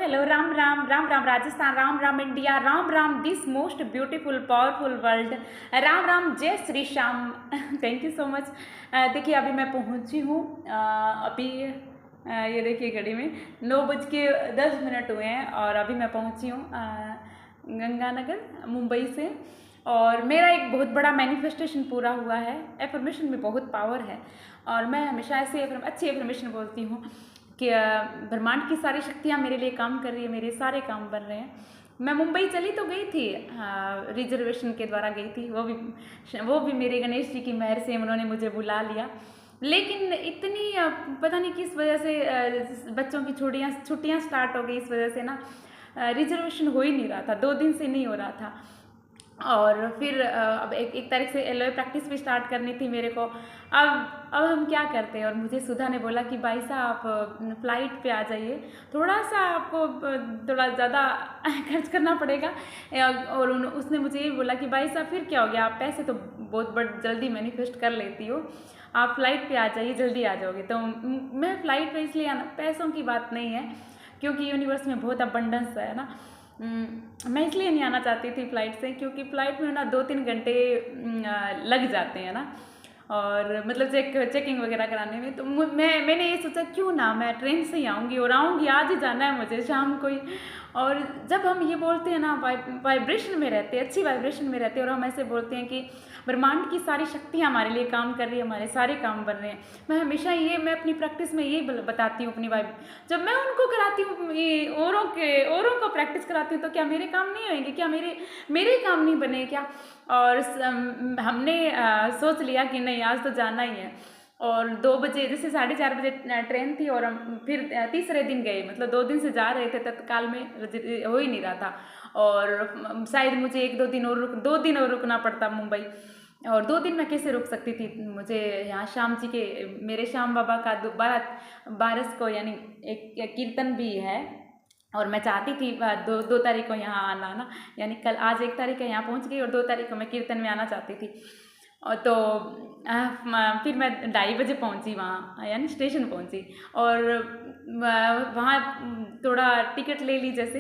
hello, Ram Ram, Rajasthan, Ram Ram, India, Ram Ram, this most beautiful, powerful world, Ram Ram, जय Shri Shyam. Thank you so much. देखिए अभी मैं पहुंची हूँ। अभी ये देखिए घड़ी में 9:10 हुए हैं और अभी मैं पहुंची हूँ गंगानगर मुंबई से। और मेरा एक बहुत बड़ा मैनिफेस्टेशन पूरा हुआ है। एफर्मेशन में बहुत पावर है और मैं हमेशा ऐसे अच्छी एफर्मेशन बोलती हूँ कि ब्रह्मांड की सारी शक्तियाँ मेरे लिए काम कर रही है, मेरे सारे काम बन रहे हैं। मैं मुंबई चली तो गई थी, रिजर्वेशन के द्वारा गई थी, वो भी मेरे गणेश जी की मेहर से उन्होंने मुझे बुला लिया। लेकिन इतनी पता नहीं किस वजह से बच्चों की छुट्टियाँ स्टार्ट हो गई, इस वजह से ना रिजर्वेशन हो ही नहीं रहा था, 2 दिन से नहीं हो रहा था। और फिर अब एक तारीख से एलओए प्रैक्टिस भी स्टार्ट करनी थी मेरे को। अब हम क्या करते हैं, और मुझे सुधा ने बोला कि भाई साहब आप फ्लाइट पे आ जाइए, थोड़ा सा आपको थोड़ा ज़्यादा खर्च करना पड़ेगा। और उसने मुझे ये बोला कि भाई साहब फिर क्या हो गया, आप पैसे तो बहुत जल्दी मैनिफेस्ट कर लेती हो, आप फ्लाइट पे आ जाइए, जल्दी आ जाओगे। तो मैं फ़्लाइट पे इसलिए आना, पैसों की बात नहीं है क्योंकि यूनिवर्स में बहुत अबंडेंस है ना। मैं इसलिए नहीं आना चाहती थी फ़्लाइट से, क्योंकि फ़्लाइट में ना 2-3 घंटे लग जाते हैं ना, और मतलब चेकिंग वगैरह कराने में। तो मैंने ये सोचा क्यों ना मैं ट्रेन से ही आऊँगी, और आऊँगी, आज ही जाना है मुझे शाम को ही। और जब हम ये बोलते हैं ना, वाइब्रेशन में रहते हैं, अच्छी वाइब्रेशन में रहते हैं, और हम ऐसे बोलते हैं कि ब्रह्मांड की सारी शक्तियाँ हमारे लिए काम कर रही है, हमारे सारे काम बन रहे हैं। मैं हमेशा मैं अपनी प्रैक्टिस में ये बताती हूँ अपनी वाइब, जब मैं उनको कराती हूँ, ये औरों को प्रैक्टिस कराती हूँ, तो क्या मेरे काम नहीं होंगे, क्या मेरे काम नहीं बने क्या। और हमने सोच लिया कि नहीं आज तो जाना ही है। और 2 बजे, जैसे 4:30 बजे ट्रेन थी, और हम फिर तीसरे दिन गए, मतलब 2 दिन से जा रहे थे, तत्काल में हो ही नहीं रहा था। और शायद मुझे 2 दिन और रुकना पड़ता मुंबई। और 2 दिन मैं कैसे रुक सकती थी, मुझे यहाँ श्याम जी के, मेरे श्याम बाबा का 12 को यानी एक कीर्तन भी है, और मैं चाहती थी 2 तारीख को यहाँ आना ना, यानी कल, आज 1 तारीख है, यहाँ पहुँच गई, और 2 तारीख को मैं कीर्तन में आना चाहती थी। और तो फिर मैं 2:30 बजे पहुँची वहाँ, यानी स्टेशन पहुँची, और वहाँ थोड़ा टिकट ले ली, जैसे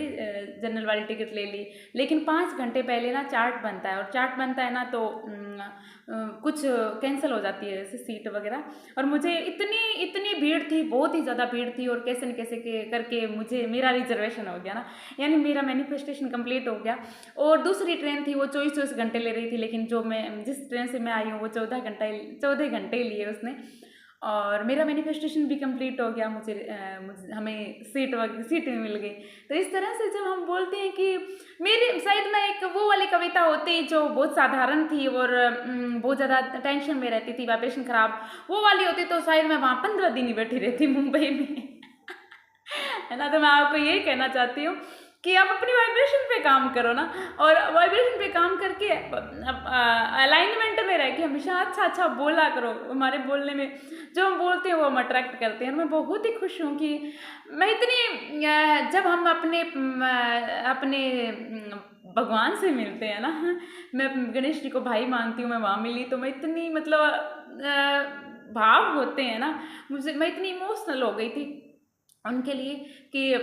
जनरल वाली टिकट ले ली। लेकिन 5 घंटे पहले ना चार्ट बनता है, और चार्ट बनता है ना तो कुछ कैंसिल हो जाती है, जैसे सीट वगैरह। और मुझे इतनी भीड़ थी, बहुत ही ज़्यादा भीड़ थी, और कैसे न कैसे करके मेरा रिजर्वेशन हो गया ना, यानी मेरा मैनिफेस्टेशन कंप्लीट हो गया। और दूसरी ट्रेन थी, वो 24 घंटे ले रही थी, लेकिन जिस ट्रेन से मैं आई हूँ वो 14 घंटे लिए उसने, और मेरा मैनिफेस्टेशन भी कंप्लीट हो गया। हमें सीट मिल गई। तो इस तरह से जब हम बोलते हैं कि शायद मैं एक वो वाली कविता होती जो बहुत साधारण थी, और बहुत ज़्यादा टेंशन में रहती थी, वाइब्रेशन खराब, वो वाली होती, तो शायद मैं वहाँ 15 दिन ही बैठी रहती मुंबई में। है ना। तो मैं आपको यही कहना चाहती हूँ कि आप अपनी वाइब्रेशन पे काम करो ना, और वाइब्रेशन पे काम करके अलाइनमेंट में रह के हमेशा अच्छा बोला करो। हमारे बोलने में जो हम बोलते हैं वो हम अट्रैक्ट करते हैं। मैं बहुत ही खुश हूँ कि मैं जब हम अपने भगवान से मिलते हैं ना, मैं गणेश जी को भाई मानती हूँ, मैं वहाँ मिली तो मैं इतनी भाव होते हैं ना, मैं इतनी इमोशनल हो गई थी उनके लिए कि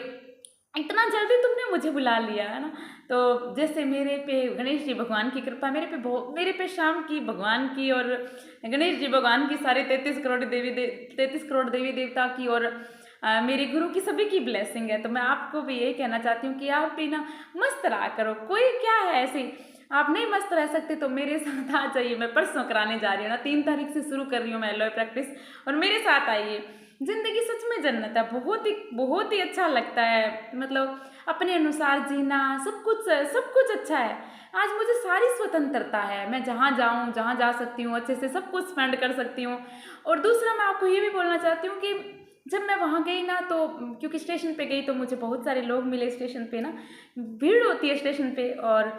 इतना जल्दी तुमने मुझे बुला लिया, है ना। तो जैसे मेरे पे गणेश जी भगवान की कृपा, मेरे पे शाम की भगवान की, और गणेश जी भगवान की, सारे 33 करोड़ देवी देवता की, और मेरे गुरु की, सभी की ब्लेसिंग है। तो मैं आपको भी यही कहना चाहती हूँ कि आप भी ना मस्त रहा करो। कोई क्या है ऐसे, आप नहीं मस्त रह सकते तो मेरे साथ आ जाइए। मैं परसों कराने जा रही हूँ ना, 3 तारीख से शुरू कर रही हूँ मैं एलओए प्रैक्टिस, और मेरे साथ आइए। ज़िंदगी सच में जन्नत है, बहुत ही अच्छा लगता है, मतलब अपने अनुसार जीना, सब कुछ अच्छा है। आज मुझे सारी स्वतंत्रता है, मैं जहाँ जाऊँ, जहाँ जा सकती हूँ, अच्छे से सब कुछ स्पेंड कर सकती हूँ। और दूसरा मैं आपको ये भी बोलना चाहती हूँ कि जब मैं वहाँ गई ना, तो क्योंकि स्टेशन पे गई तो मुझे बहुत सारे लोग मिले स्टेशन पे ना, भीड़ होती है स्टेशन पे, और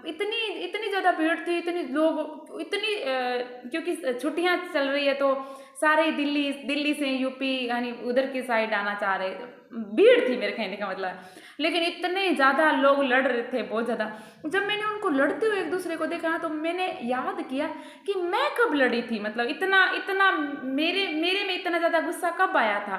इतनी ज़्यादा भीड़ थी, क्योंकि छुट्टियाँ चल रही है, तो सारे दिल्ली से यूपी यानी उधर की साइड आना चाह रहे थे। भीड़ थी मेरे कहने का मतलब, लेकिन इतने ज़्यादा लोग लड़ रहे थे, बहुत ज़्यादा। जब मैंने उनको लड़ते हुए एक दूसरे को देखा, तो मैंने याद किया कि मैं कब लड़ी थी, मतलब इतना मेरे में इतना ज़्यादा गुस्सा कब आया था।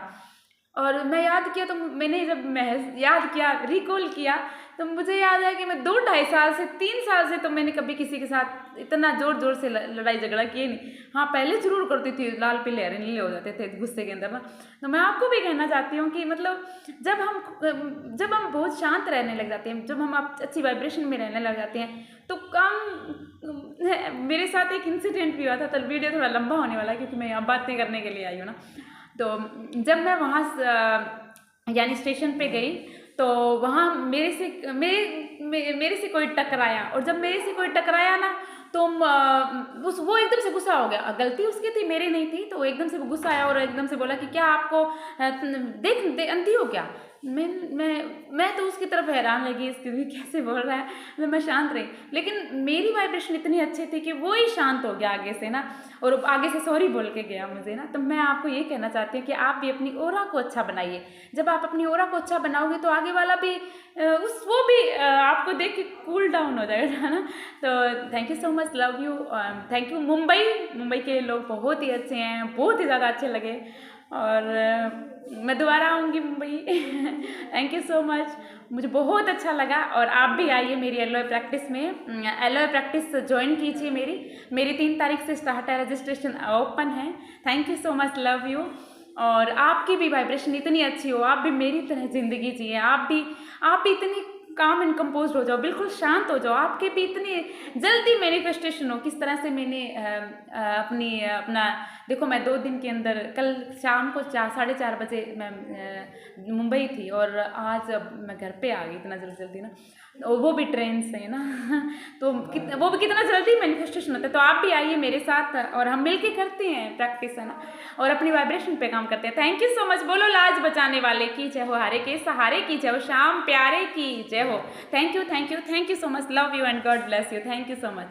और मैं याद किया तो मैंने जब मैं याद किया, रिकॉल किया, तो मुझे याद आया कि मैं 2 ढाई साल से 3 साल से तो मैंने कभी किसी के साथ इतना ज़ोर ज़ोर से लड़ाई झगड़ा किए नहीं। हाँ, पहले ज़रूर करती थी, लाल पीले हरे नीले हो जाते थे गुस्से के अंदर ना। तो मैं आपको भी कहना चाहती हूँ कि मतलब जब हम बहुत शांत रहने लग जाते हैं, जब हम अच्छी वाइब्रेशन में रहने लग जाते हैं, तो काम मेरे साथ एक इंसिडेंट भी हुआ था। तो वीडियो थोड़ा लंबा होने वाला है क्योंकि मैं यहाँ बातें करने के लिए आई हूँ ना। तो जब मैं वहाँ यानी स्टेशन पे गई, तो वहाँ मेरे से कोई टकराया, और जब मेरे से कोई टकराया ना, तो वो एकदम से गुस्सा हो गया। गलती उसकी थी, मेरी नहीं थी। तो एकदम से वो गुस्सा आया और एकदम से बोला कि क्या आपको देख अंधी हो क्या। मैं तो उसकी तरफ हैरान लगी, इसके भी कैसे बोल रहा है। मतलब मैं शांत रही, लेकिन मेरी वाइब्रेशन इतनी अच्छी थी कि वो ही शांत हो गया आगे से ना, और आगे से सॉरी बोल के गया मुझे ना। तो मैं आपको ये कहना चाहती हूँ कि आप भी अपनी ऑरा को अच्छा बनाइए। जब आप अपनी ऑरा को अच्छा बनाओगे तो आगे वाला भी वो भी आपको देख के कूल डाउन हो जाएगा ना। तो thank you so much, love you, thank you. Mumbai के लोग बहुत ही अच्छे हैं, बहुत ही ज़्यादा अच्छे लगे, और मैं दोबारा आऊँगी Mumbai. Thank you so much, मुझे बहुत अच्छा लगा। और आप भी आइए मेरी एलओए प्रैक्टिस में, एलओए प्रैक्टिस ज्वाइन कीजिए। मेरी 3 तारीख से स्टार्ट है, रजिस्ट्रेशन ओपन है। Thank you so much, love you. और आपकी भी वाइब्रेशन इतनी अच्छी हो, आप भी मेरी तरह ज़िंदगी जिए, आप भी इतनी काम एंड कंपोज हो जाओ, बिल्कुल शांत हो जाओ, आपके भी इतनी जल्दी मैनिफेस्टेशन हो। किस तरह से मैंने अपना देखो, मैं 2 दिन के अंदर, कल शाम को 4 साढ़े 4 बजे मैं मुंबई थी, और आज अब मैं घर पे आ गई इतना जल्दी ना, और वो भी ट्रेन से ना। तो वो भी कितना जल्दी मैनिफेस्टेशन होता है। तो आप भी आइए मेरे साथ, और हम मिलके करते हैं प्रैक्टिस, है ना, और अपनी वाइब्रेशन पे काम करते हैं। Thank you so much. बोलो लाज बचाने वाले की जय हो, हारे के सहारे की जय हो, श्याम प्यारे की जय हो। Thank you so much, love you and God bless you. Thank you so much.